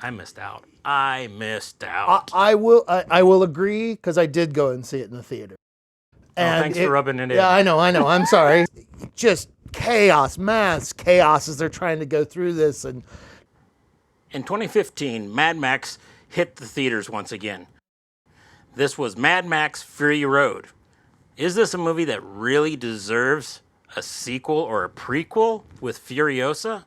I missed out. I missed out. I will agree, because I did go and see it in the theater. And thanks for rubbing it in. Yeah, I know. I'm sorry. Just chaos, mass chaos as they're trying to go through this. And in 2015, Mad Max hit the theaters once again. This was Mad Max Fury Road. Is this a movie that really deserves a sequel or a prequel with Furiosa?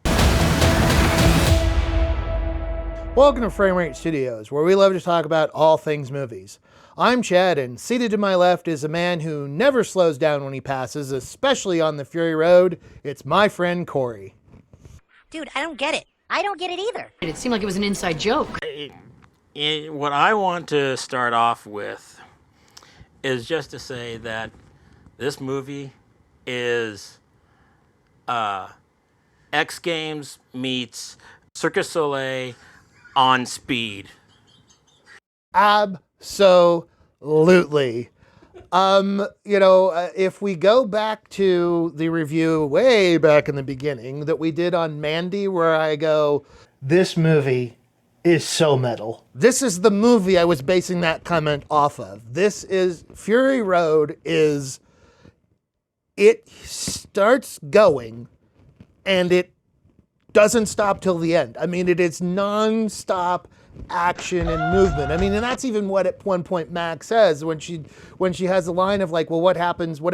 Welcome to Frame Rate Studios, where we love to talk about all things movies. I'm Chad, and seated to my left is a man who never slows down when he passes, especially on the Fury Road. It's my friend Corey. Dude, I don't get it. I don't get it either. It seemed like it was an inside joke. What I want to start off with is just to say that this movie is X Games meets Cirque du Soleil on speed. Absolutely. If we go back to the review way back in the beginning that we did on Mandy, where I go, this movie is so metal. This is the movie I was basing that comment off of. This is Fury Road. It starts going and it doesn't stop till the end. I mean, it is non-stop action and movement. I mean, and that's even what at one point Max says when she has the line of like, well, what happens to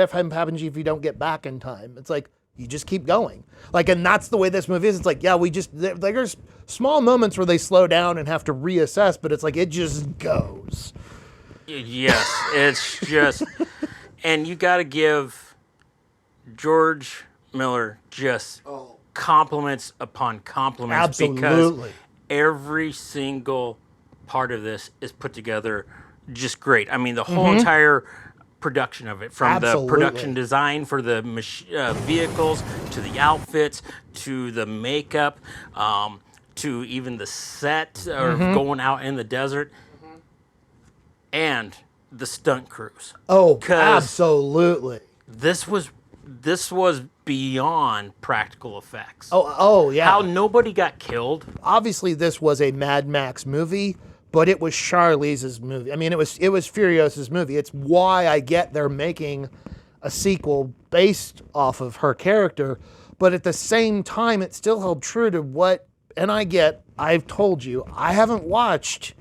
you if you don't get back in time? It's like, you just keep going. Like, and that's the way this movie is. It's like, yeah, there's small moments where they slow down and have to reassess, but it's like, it just goes. Yes, it's just, and you got to give George Miller just compliments upon compliments. Absolutely. Because every single part of this is put together just great. I mean, the whole entire production of it, from the production design for the vehicles, to the outfits, to the makeup, to even the set or going out in the desert, and the stunt crews. Oh, absolutely. This was beyond practical effects. Oh, yeah. How nobody got killed. Obviously, this was a Mad Max movie, but it was Charlize's movie. I mean, it was Furiosa's movie. It's why I get they're making a sequel based off of her character, but at the same time, it still held true to what, and I've told you, I haven't watched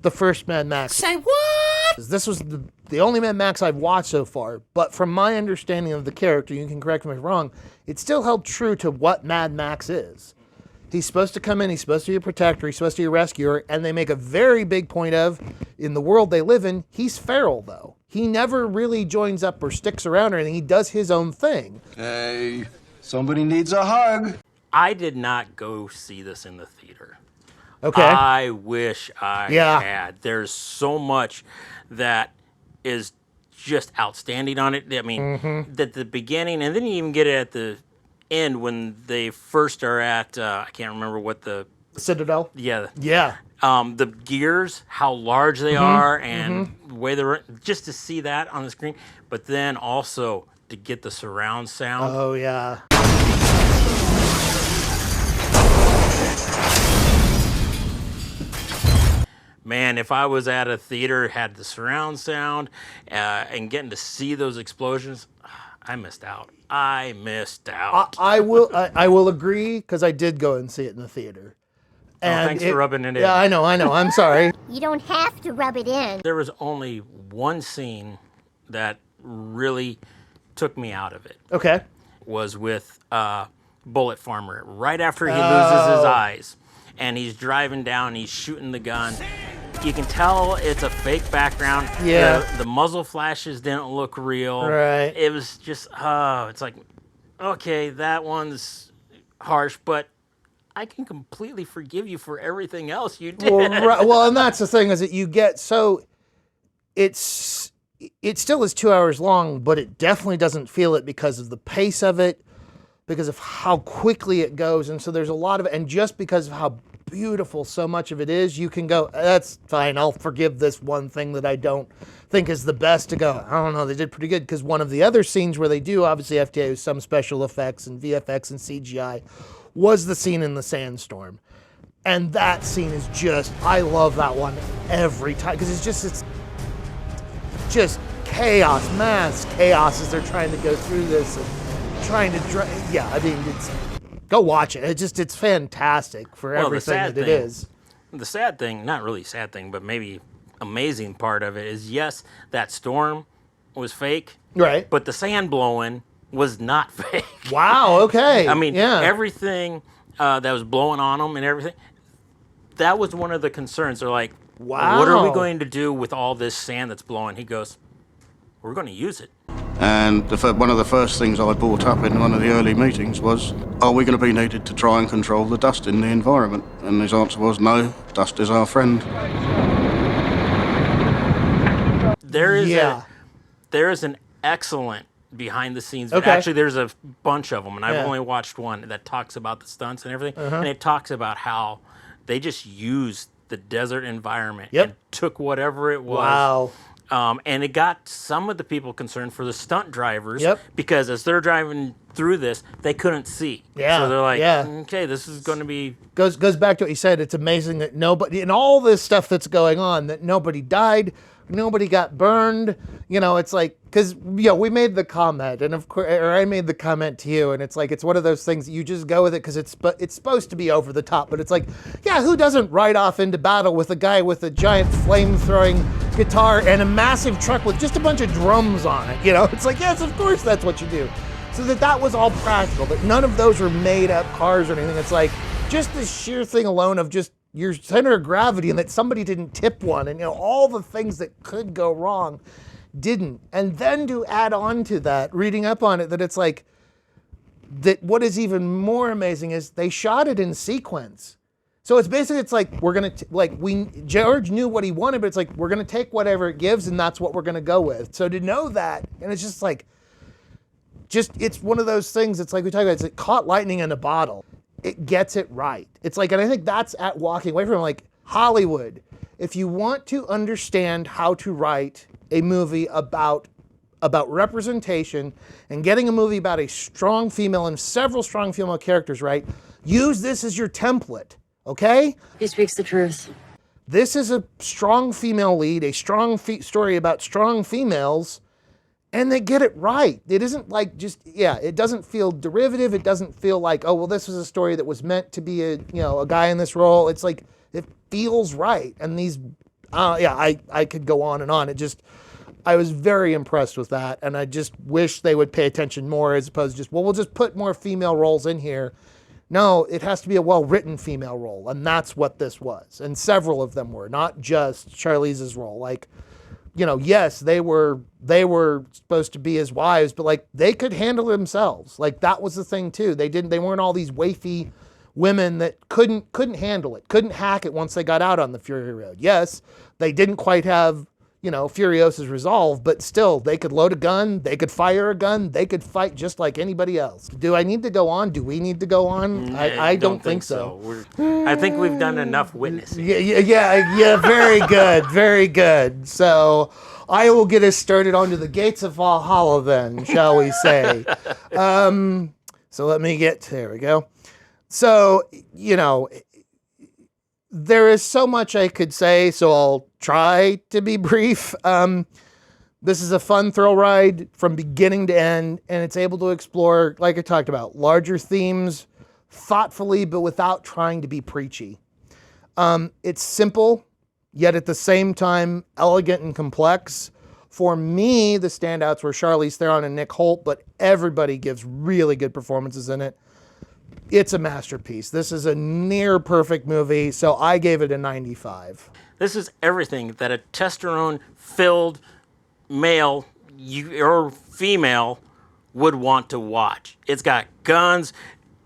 the first Mad Max. Say what? This was the only Mad Max I've watched so far, but from my understanding of the character, you can correct me if I'm wrong, it still held true to what Mad Max is. He's supposed to come in, he's supposed to be a protector, he's supposed to be a rescuer, and they make a very big point of, in the world they live in, he's feral though. He never really joins up or sticks around or anything, he does his own thing. Hey, somebody needs a hug. I did not go see this in the theater. Okay. I wish I had. There's so much that is just outstanding on it. I mean, at the beginning, and then you even get it at the end when they first are at, I can't remember what the Citadel? Yeah. Yeah. The gears, how large they are, and the way they're, just to see that on the screen, but then also to get the surround sound. Oh, yeah. Man, if I was at a theater, had the surround sound, and getting to see those explosions, I missed out. I missed out. I will agree, because I did go and see it in the theater. And thanks for rubbing it in. Yeah, I know. I'm sorry. You don't have to rub it in. There was only one scene that really took me out of it. Okay. Was with Bullet Farmer. Right after he loses his eyes, and he's driving down, he's shooting the gun. You can tell it's a fake background. Yeah. The muzzle flashes didn't look real. Right. It was just, it's like, okay, that one's harsh, but I can completely forgive you for everything else you did. Well, and that's the thing, is that you get so, it still is 2 hours long, but it definitely doesn't feel it because of the pace of it, because of how quickly it goes. And so there's a lot of it, and just because of how beautiful so much of it is, you can go, that's fine, I'll forgive this one thing that I don't think is the best, to go, I don't know, they did pretty good. Because one of the other scenes where they do obviously have to use some special effects and VFX and CGI was the scene in the sandstorm. And that scene is just, I love that one every time, because it's just chaos, mass chaos as they're trying to go through this and trying to, go watch it. It's fantastic for everything that it is. The sad thing, not really sad thing, but maybe amazing part of it is, yes, that storm was fake. Right. But the sand blowing was not fake. Wow, okay. I mean, yeah. everything that was blowing on them and everything, that was one of the concerns. They're like, wow. What are we going to do with all this sand that's blowing? He goes, we're going to use it. And one of the first things I brought up in one of the early meetings was, are we going to be needed to try and control the dust in the environment? And his answer was, no, dust is our friend. There is an excellent behind the scenes. Okay. Actually, there's a bunch of them, and I've only watched one that talks about the stunts and everything. And it talks about how they just used the desert environment and took whatever it was. Wow. And it got some of the people concerned for the stunt drivers because as they're driving through this, they couldn't see. Yeah. So they're like, okay, this is going to be... Goes back to what you said. It's amazing that nobody, in all this stuff that's going on, that nobody died, nobody got burned. You know, it's like, because, we made the comment, and of course, or I made the comment to you, and it's like, it's one of those things that you just go with it because it's supposed to be over the top, but it's like, who doesn't ride off into battle with a guy with a giant flame-throwing guitar and a massive truck with just a bunch of drums on it? It's like, yes, of course that's what you do. So that was all practical, but none of those were made up cars or anything. It's like, just the sheer thing alone of just your center of gravity and that somebody didn't tip one and, all the things that could go wrong didn't. And then to add on to that, reading up on it, that it's like, that what is even more amazing is they shot it in sequence. So it's basically, it's like, George knew what he wanted, but it's like, we're going to take whatever it gives and that's what we're going to go with. So to know that, and it's just like, it's one of those things, it's like we talked about, it's like caught lightning in a bottle. It gets it right. It's like, and I think that's at walking away from like Hollywood. If you want to understand how to write a movie about representation and getting a movie about a strong female and several strong female characters, right? Use this as your template, okay? He speaks the truth. This is a strong female lead, a strong story about strong females, and they get it right. It isn't like it doesn't feel derivative. It doesn't feel like, oh, well, this was a story that was meant to be a guy in this role. It's like, it feels right. And these, I could go on and on. I was very impressed with that. And I just wish they would pay attention more as opposed to we'll just put more female roles in here. No, it has to be a well-written female role. And that's what this was. And several of them were, not just Charlize's role. Like, yes, they were supposed to be his wives, but like they could handle themselves. Like that was the thing too. They weren't all these wafy women that couldn't handle it, couldn't hack it once they got out on the Fury Road. Yes, they didn't quite have, Furiosa's resolve, but still they could load a gun, they could fire a gun, they could fight just like anybody else. Do I need to go on? Do we need to go on? I don't think so. I think we've done enough witnessing. Yeah, very good, very good. So I will get us started onto the gates of Valhalla then, shall we say. So let me there we go. So, there is so much I could say, so I'll try to be brief. This is a fun thrill ride from beginning to end, and it's able to explore, like I talked about, larger themes thoughtfully, but without trying to be preachy. It's simple, yet at the same time, elegant and complex. For me, the standouts were Charlize Theron and Nick Holt, but everybody gives really good performances in it. It's a masterpiece. This is a near perfect movie, so I gave it a 95. This is everything that a testosterone-filled male or female would want to watch. It's got guns,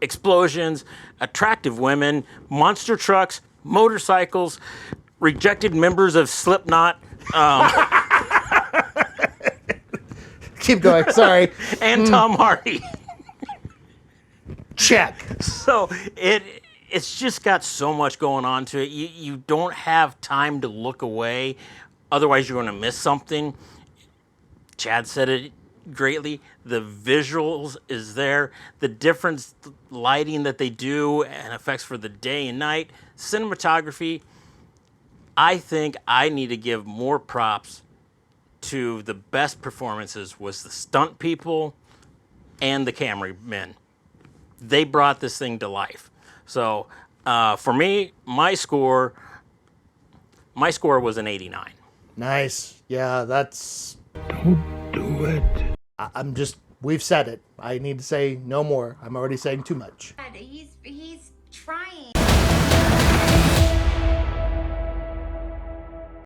explosions, attractive women, monster trucks, motorcycles, rejected members of Slipknot. Keep going, sorry. And Tom Hardy. Check. So it's just got so much going on to it. You don't have time to look away. Otherwise, you're going to miss something. Chad said it. greatly. The visuals is there. The different lighting that they do and effects for the day and night. Cinematography. I think I need to give more props to the best performances was the stunt people and the cameramen. They brought this thing to life. So for me, my score was an 89. Nice. Yeah, that's... Don't do it. We've said it. I need to say no more. I'm already saying too much. He's trying.